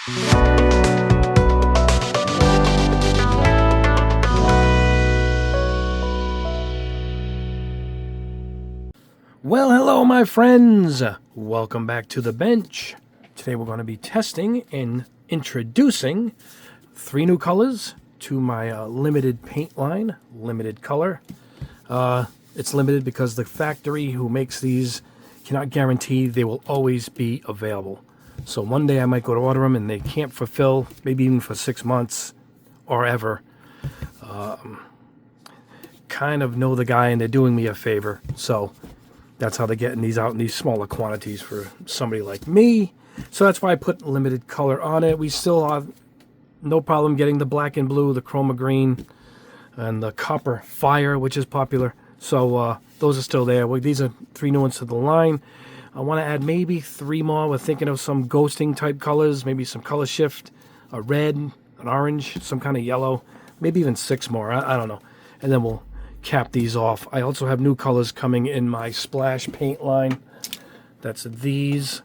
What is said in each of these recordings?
Well, hello my friends. Welcome back to the bench. Today we're going to be testing and introducing 3 new colors to my limited paint line, limited color. It's limited because the factory who makes these cannot guarantee they will always be available. So one day I might go to order them and they can't fulfill, maybe even for 6 months or ever. Kind of know the guy and they're doing me a favor. So that's how they're getting these out in these smaller quantities for somebody like me. So that's why I put limited color on it. We still have no problem getting the black and blue, the chroma green, and the copper fire, which is popular. So those are still there. Well, these are 3 new ones to the line. I want to add maybe 3 more. We're thinking of some ghosting type colors, maybe some color shift, a red, an orange, some kind of yellow, maybe even 6 more. I don't know. And then we'll cap these off. I also have new colors coming in my splash paint line. That's these,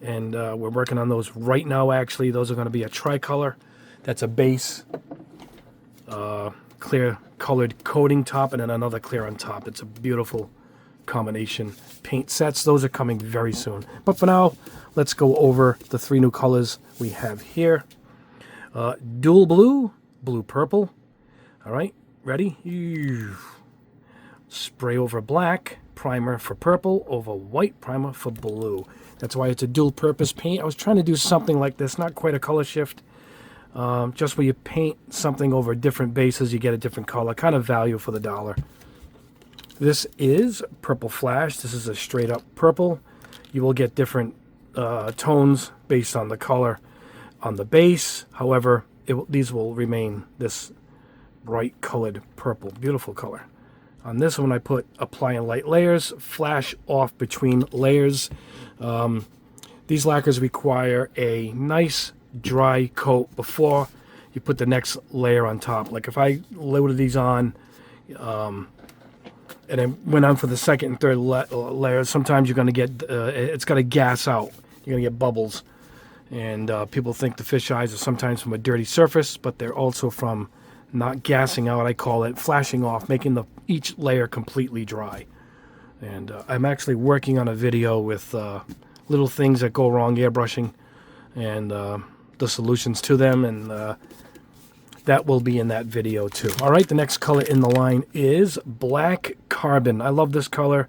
and we're working on those right now. Actually, those are going to be a tricolor. That's a base clear colored coating top and then another clear on top. It's a beautiful combination paint sets. Those are coming very soon, but for now let's go over the 3 new colors we have here. Dual blue, blue purple. All right, ready? Spray over black, primer for purple, over white, primer for blue. That's why it's a dual purpose paint. I was trying to do something like this, not quite a color shift. Just where you paint something over different bases, you get a different color, kind of value for the dollar. This is purple flash. This is a straight up purple. You will get different tones based on the color on the base. However, these will remain this bright colored purple, beautiful color. On this one, I put applying light layers, flash off between layers. These lacquers require a nice dry coat before you put the next layer on top. Like if I loaded these on and then went on for the second and third layer, sometimes you're going to get, it's got to gas out. You're going to get bubbles. And people think the fish eyes are sometimes from a dirty surface, but they're also from not gassing out. I call it flashing off, making each layer completely dry. And I'm actually working on a video with little things that go wrong airbrushing and the solutions to them, and that will be in that video too. All right, the next color in the line is black carbon. I love this color.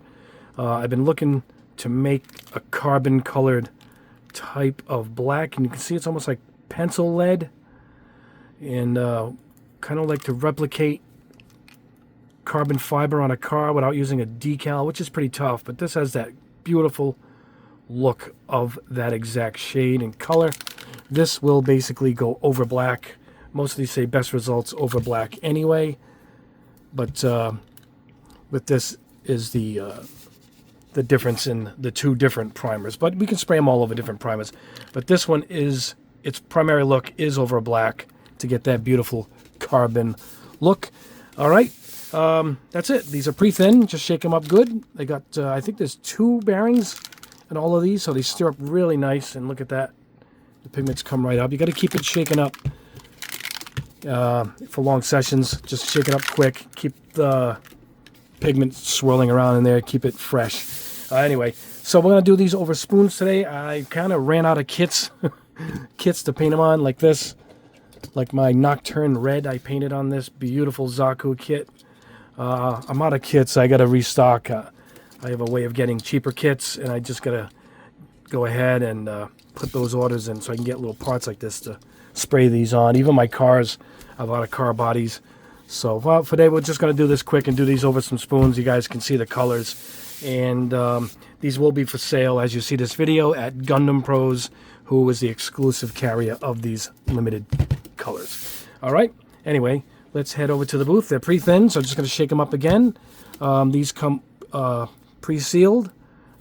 I've been looking to make a carbon colored type of black, and you can see it's almost like pencil lead, and kind of like to replicate carbon fiber on a car without using a decal, which is pretty tough, but this has that beautiful look of that exact shade and color. This will basically go over black. Most of these say best results over black anyway, but with this is the difference in the 2 different primers. But we can spray them all over different primers. But this one is, its primary look is over black to get that beautiful carbon look. All right, that's it. These are pre-thin. Just shake them up good. They got, I think there's 2 bearings in all of these, so they stir up really nice. And look at that. The pigments come right up. You got to keep it shaken up for long sessions. Just shake it up quick. Keep the pigment swirling around in there. Keep it fresh. Anyway, so we're going to do these over spoons today. I kind of ran out of kits to paint them on, like this. Like my Nocturne Red, I painted on this beautiful Zaku kit. I'm out of kits. I got to restock. I have a way of getting cheaper kits, and I just got to go ahead and put those orders in so I can get little parts like this to spray these on. Even my cars, I have a lot of car bodies. So well, for today, we're just going to do this quick and do these over some spoons. You guys can see the colors. And these will be for sale, as you see this video, at Gundam Pros, who is the exclusive carrier of these limited colors. All right. Anyway, let's head over to the booth. They're pre-thin, so I'm just going to shake them up again. These come pre-sealed.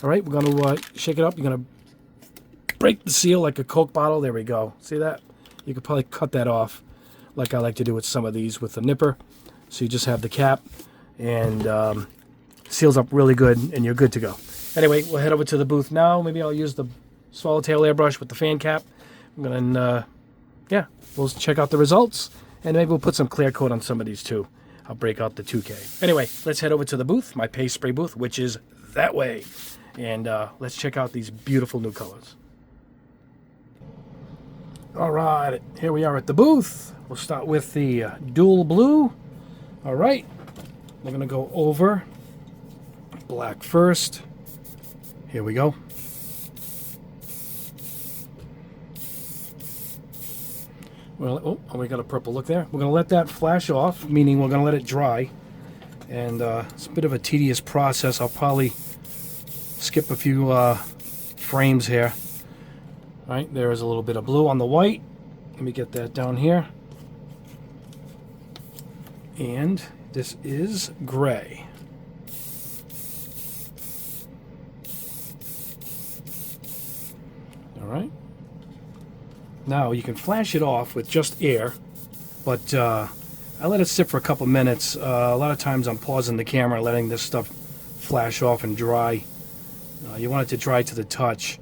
All right, we're going to shake it up. You're going to break the seal like a Coke bottle. There we go. See that? You could probably cut that off like I like to do with some of these with a nipper. So you just have the cap and seals up really good, and you're good to go. Anyway, we'll head over to the booth now. Maybe I'll use the swallowtail airbrush with the fan cap I'm gonna, yeah, we'll check out the results, and maybe we'll put some clear coat on some of these too. I'll break out the 2K. Anyway, let's head over to the booth, my paste spray booth, which is that way. And let's check out these beautiful new colors. All right, here we are at the booth. We'll start with the dual blue. All right, we're gonna go over black first. Here we go. Well, oh, we got a purple look there. We're gonna let that flash off, meaning we're gonna let it dry. And it's a bit of a tedious process. I'll probably skip a few frames here. All right, there is a little bit of blue on the white. Let me get that down here. And this is gray. All right. Now you can flash it off with just air, but I let it sit for a couple minutes. A lot of times I'm pausing the camera, letting this stuff flash off and dry. You want it to dry to the touch.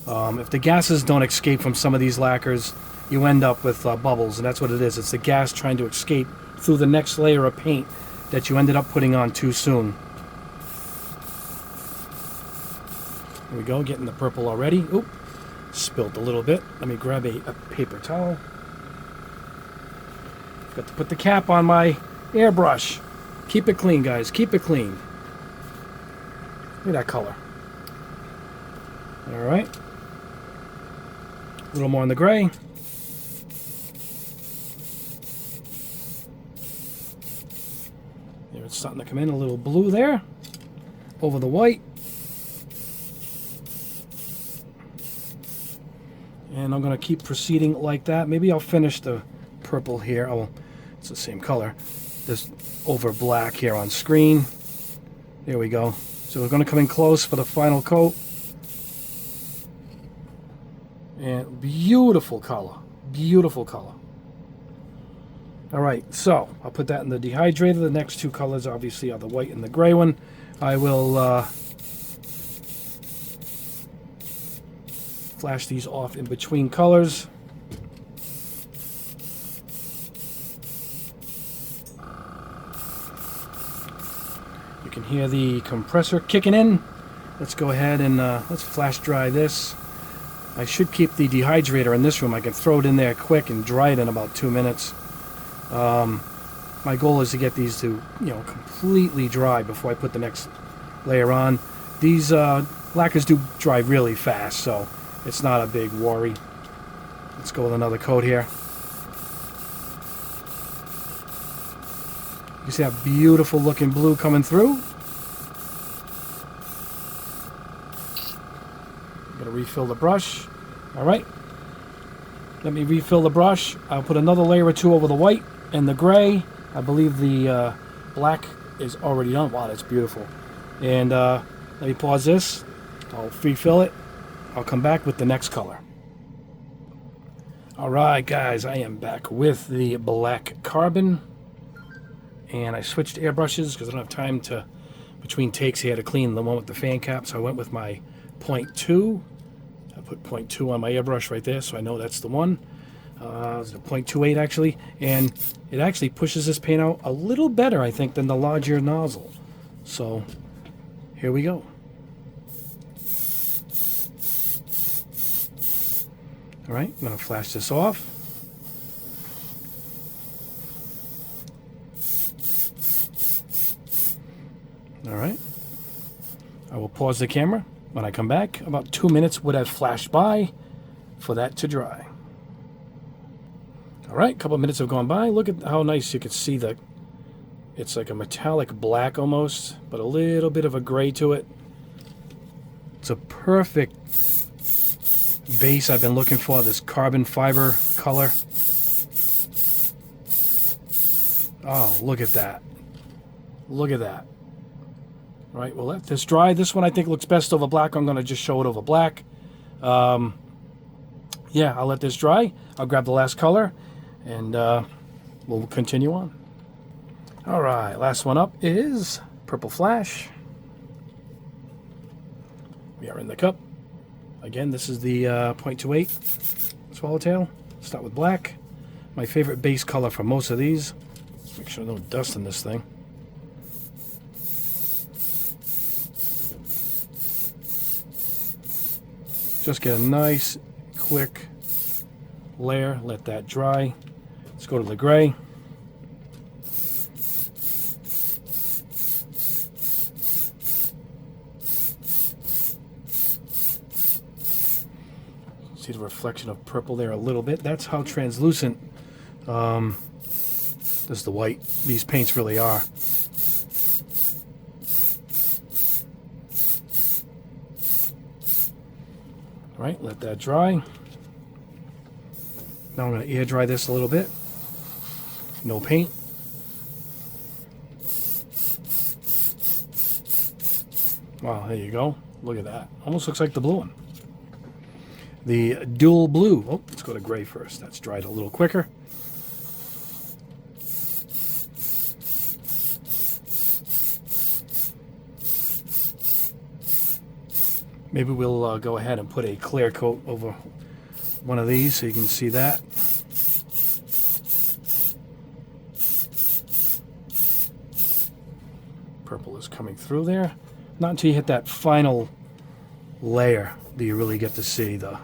If the gases don't escape from some of these lacquers, you end up with bubbles, and that's what it is. It's the gas trying to escape through the next layer of paint that you ended up putting on too soon. Here we go, getting the purple already. Oop, spilled a little bit. Let me grab a paper towel. Got to put the cap on my airbrush. Keep it clean, guys. Keep it clean. Look at that color. All right. A little more in the gray. There, it's starting to come in a little blue there. Over the white. And I'm going to keep proceeding like that. Maybe I'll finish the purple here. Oh, it's the same color. This over black here on screen. There we go. So we're going to come in close for the final coat. And beautiful color. Beautiful color. All right, so I'll put that in the dehydrator. The next two colors obviously are the white and the gray one. I will flash these off in between colors. You can hear the compressor kicking in. Let's go ahead and let's flash dry this. I should keep the dehydrator in this room. I can throw it in there quick and dry it in about 2 minutes. My goal is to get these to, completely dry before I put the next layer on. These lacquers do dry really fast, so it's not a big worry. Let's go with another coat here. You see that beautiful looking blue coming through? I'm gonna refill the brush. All right. Let me refill the brush. I'll put another layer or two over the white and the gray. I believe the black is already done. Wow, that's beautiful. And let me pause this. I'll refill it. I'll come back with the next color. All right, guys, I am back with the black carbon. And I switched airbrushes because I don't have time to, between takes here, to clean the one with the fan cap. So I went with my 0.2. I put 0.2 on my airbrush right there, so I know that's the one. It's a 0.28 actually, and it actually pushes this paint out a little better, I think, than the larger nozzle. So here we go. All right, I'm going to flash this off. All right. I will pause the camera. When I come back, about 2 minutes would have flashed by for that to dry. All right, a couple of minutes have gone by. Look at how nice you can see that. It's like a metallic black almost, but a little bit of a gray to it. It's a perfect base I've been looking for, this carbon fiber color. Oh, look at that. Look at that. All right, we'll let this dry. This one I think looks best over black. I'm going to just show it over black. Yeah, I'll let this dry. I'll grab the last color, and we'll continue on. All right, last one up is Purple Flash. We are in the cup. Again, this is the 0.28. swallowtail. Start with black. My favorite base color for most of these. Make sure no dust in this thing. Just get a nice, quick layer. Let that dry. Let's go to the gray. See the reflection of purple there a little bit. That's how translucent this is the white. These paints really are. All right, let that dry. Now I'm going to air dry this a little bit. No paint. Wow, there you go. Look at that. Almost looks like the blue one. The dual blue. Oh, let's go to gray first. That's dried a little quicker. Maybe we'll go ahead and put a clear coat over one of these so you can see that. Purple is coming through there. Not until you hit that final layer do you really get to see the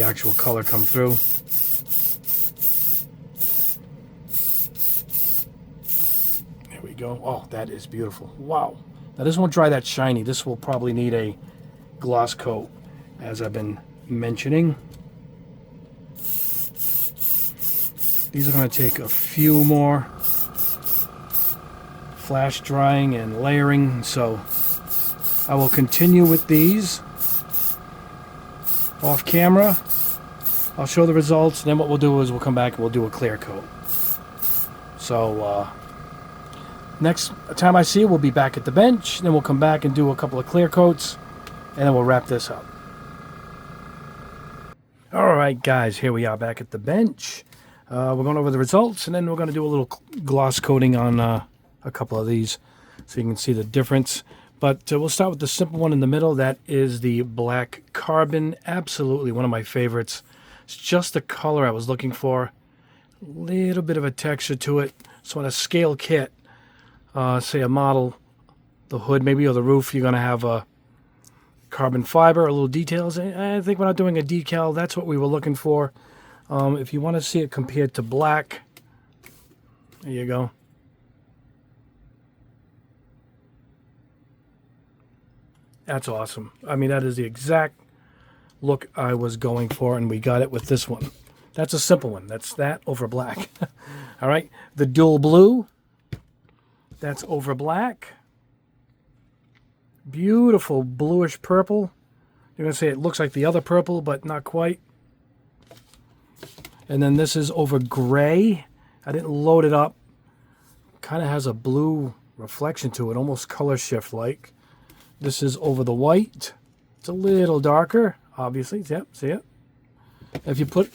actual color come through. There we go. Oh, that is beautiful. Wow. Now this won't dry that shiny. This will probably need a gloss coat, as I've been mentioning. These are going to take a few more flash drying and layering, so I will continue with these off camera. I'll show the results, and then what we'll do is we'll come back and we'll do a clear coat. So next time I see you, we'll be back at the bench. Then we'll come back and do a couple of clear coats, and then we'll wrap this up. All right, guys, here we are back at the bench. We're going over the results, and then we're going to do a little gloss coating on a couple of these so you can see the difference. But we'll start with the simple one in the middle. That is the black carbon. Absolutely one of my favorites. It's just the color I was looking for. A little bit of a texture to it. So on a scale kit, say a model, the hood maybe or the roof, you're going to have a carbon fiber, a little details. I think we're not doing a decal. That's what we were looking for. If you want to see it compared to black, there you go. That's awesome. I mean, that is the exact look I was going for, and we got it with this one. That's a simple one. That's that over black. All right. The dual blue. That's over black. Beautiful bluish purple. You're going to say it looks like the other purple, but not quite. And then this is over gray. I didn't load it up. Kind of has a blue reflection to it, almost color shift like. This is over the white. It's a little darker, obviously. Yep, see it? If you put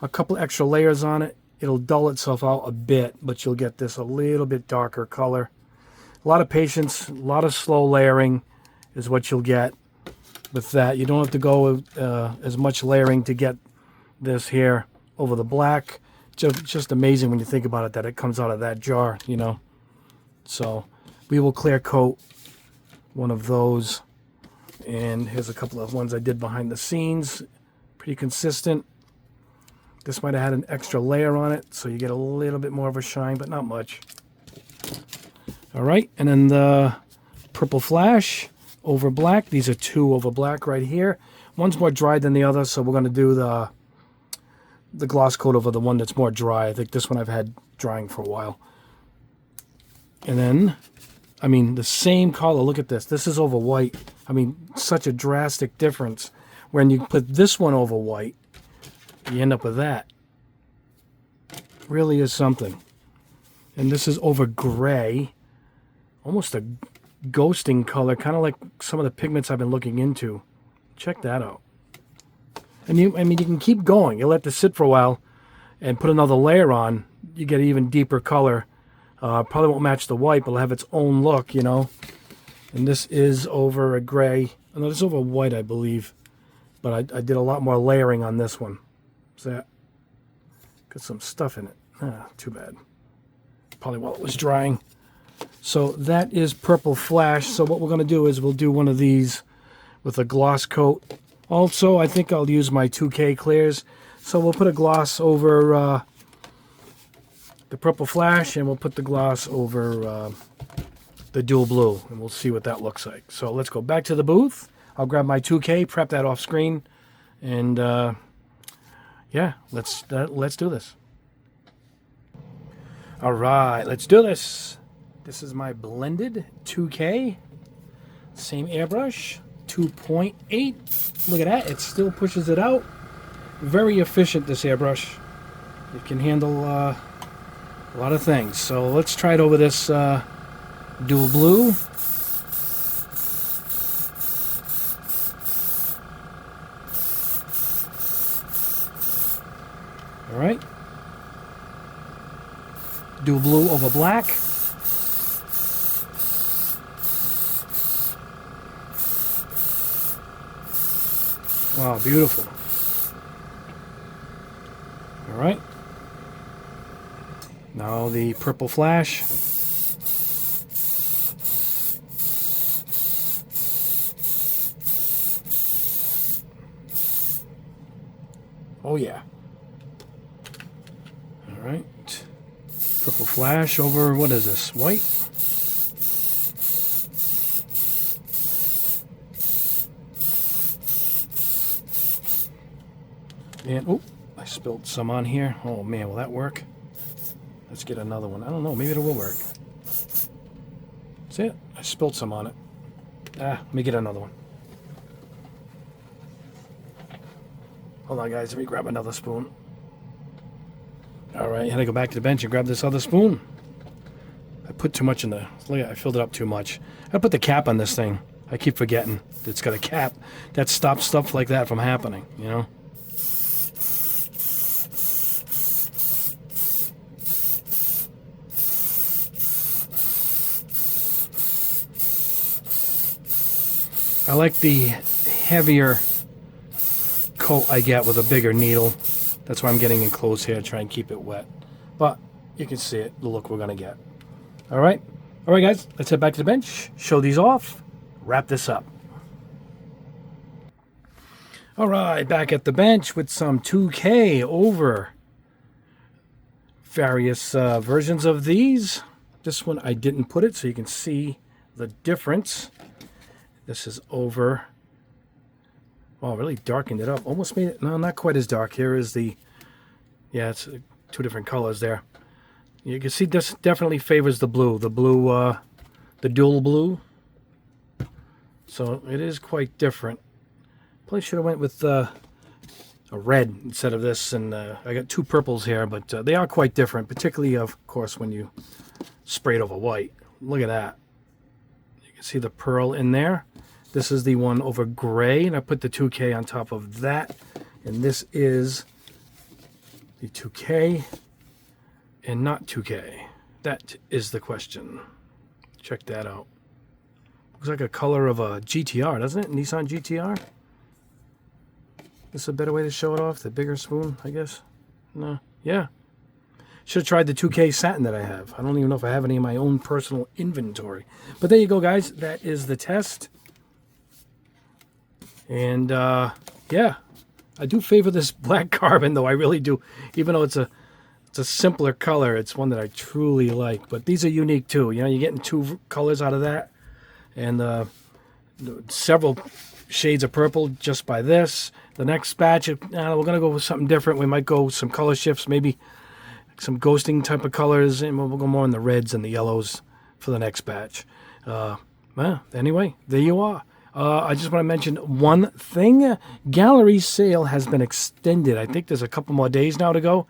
a couple extra layers on it, it'll dull itself out a bit, but you'll get this a little bit darker color. A lot of patience, a lot of slow layering is what you'll get with that. You don't have to go as much layering to get this here over the black. Just amazing when you think about it that it comes out of that jar, you know. So we will clear coat one of those, and here's a couple of ones I did behind the scenes. Pretty consistent. This might have had an extra layer on it, so you get a little bit more of a shine, but not much. All right, and then the purple flash over black. These are two over black right here. One's more dry than the other, so we're going to do the gloss coat over the one that's more dry. I think this one I've had drying for a while. And then, I mean, the same color. Look at this. This is over white. I mean, such a drastic difference. When you put this one over white, you end up with that. Really is something. And this is over gray. Almost a ghosting color, kind of like some of the pigments I've been looking into. Check that out. And you can keep going. You let this sit for a while and put another layer on. You get an even deeper color. Probably won't match the white, but it'll have its own look, you know. And this is over a gray. No, this is over white, I believe. But I did a lot more layering on this one. So that got some stuff in it. Too bad. Probably while it was drying. So that is Purple Flash. So what we're going to do is we'll do one of these with a gloss coat. Also, I think I'll use my 2K clears. So we'll put a gloss over the Purple Flash, and we'll put the gloss over the Dual Blue, and we'll see what that looks like. So let's go back to the booth. I'll grab my 2K, prep that off screen, and yeah, let's do this. All right, let's do this. This is my blended 2K, same airbrush, 2.8. Look at that, it still pushes it out. Very efficient, this airbrush. It can handle a lot of things. So let's try it over this Dual Blue. All right. Dual Blue over black. Wow, beautiful. All right. Now the Purple Flash. Oh yeah. All right. Purple Flash over, what is this, white? And, oh, I spilled some on here. Oh man, will that work? Let's get another one. I don't know, maybe it will work. See it? I spilled some on it. Let me get another one. Hold on guys, let me grab another spoon. Alright, I had to go back to the bench and grab this other spoon. I put too much in the... Look, I filled it up too much. I put the cap on this thing. I keep forgetting it's got a cap. That stops stuff like that from happening, you know? I like the heavier coat I get with a bigger needle. That's why I'm getting in close here to try and keep it wet. But you can see it, the look we're going to get. All right, guys, let's head back to the bench, show these off, wrap this up. All right, back at the bench with some 2K over various versions of these. This one I didn't put it so you can see the difference. This is over. Wow, really darkened it up. Almost made it, no, not quite as dark. Here is the, yeah, it's two different colors there. You can see this definitely favors the blue. The blue, the Dual Blue. So it is quite different. Probably should have went with a red instead of this. And I got two purples here, but they are quite different. Particularly, of course, when you spray it over white. Look at that. You can see the pearl in there. This is the one over gray, and I put the 2K on top of that. And this is the 2K and not 2K. That is the question. Check that out. Looks like a color of a GTR, doesn't it? Nissan GTR? This is a better way to show it off? The bigger spoon, I guess? No. Yeah. Should have tried the 2K satin that I have. I don't even know if I have any in my own personal inventory. But there you go, guys. That is the test. And, yeah, I do favor this black carbon, though. I really do. Even though it's a simpler color, it's one that I truly like. But these are unique, too. You know, you're getting two colors out of that. And several shades of purple just by this. The next batch, we're going to go with something different. We might go some color shifts, maybe some ghosting type of colors. And we'll go more in the reds and the yellows for the next batch. Well, anyway, there you are. I just want to mention one thing. Gallery sale has been extended. I think there's a couple more days now to go.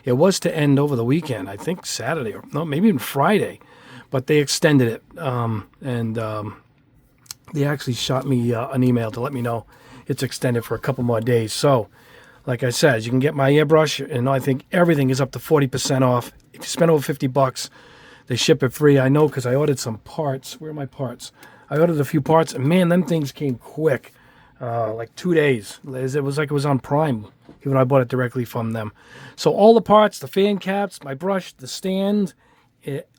It was to end over the weekend. I think Saturday or no, maybe even Friday. But they extended it. They actually shot me an email to let me know it's extended for a couple more days. So, like I said, you can get my airbrush, and I think everything is up to 40% off. If you spend over $50, they ship it free. I know because I ordered some parts. Where are my parts? I ordered a few parts, and man, them things came quick. like 2 days. It was like it was on Prime, even though I bought it directly from them. So all the parts, the fan caps, my brush, the stand,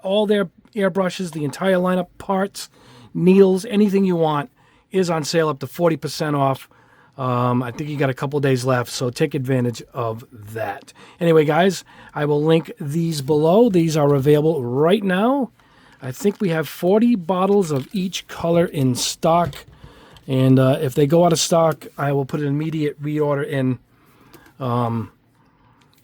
all their airbrushes, the entire lineup, parts, needles, anything you want is on sale up to 40% off. I think you got a couple days left, so take advantage of that. Anyway, guys, I will link these below. These are available right now. I think we have 40 bottles of each color in stock. And if they go out of stock, I will put an immediate reorder in.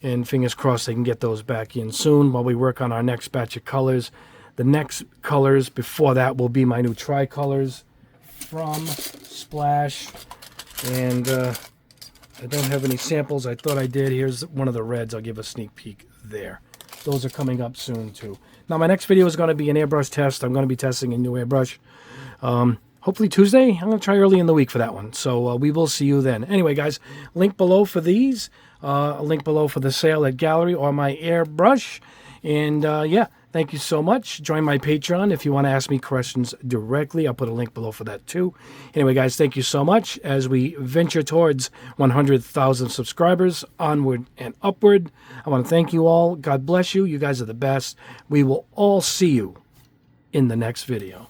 And fingers crossed they can get those back in soon while we work on our next batch of colors. The next colors before that will be my new tricolors from Splash. And I don't have any samples. I thought I did. Here's one of the reds. I'll give a sneak peek there. Those are coming up soon too. Now my next video is going to be an airbrush test. I'm going to be testing a new airbrush. Hopefully Tuesday. I'm going to try early in the week for that one. So we will see you then. Anyway, guys, link below for these. A link below for the sale at Gallery or my airbrush. And yeah, thank you so much. Join my Patreon if you want to ask me questions directly. I'll put a link below for that too. Anyway, guys, thank you so much as we venture towards 100,000 subscribers, onward and upward. I want to thank you all. God bless you. You guys are the best. We will all see you in the next video.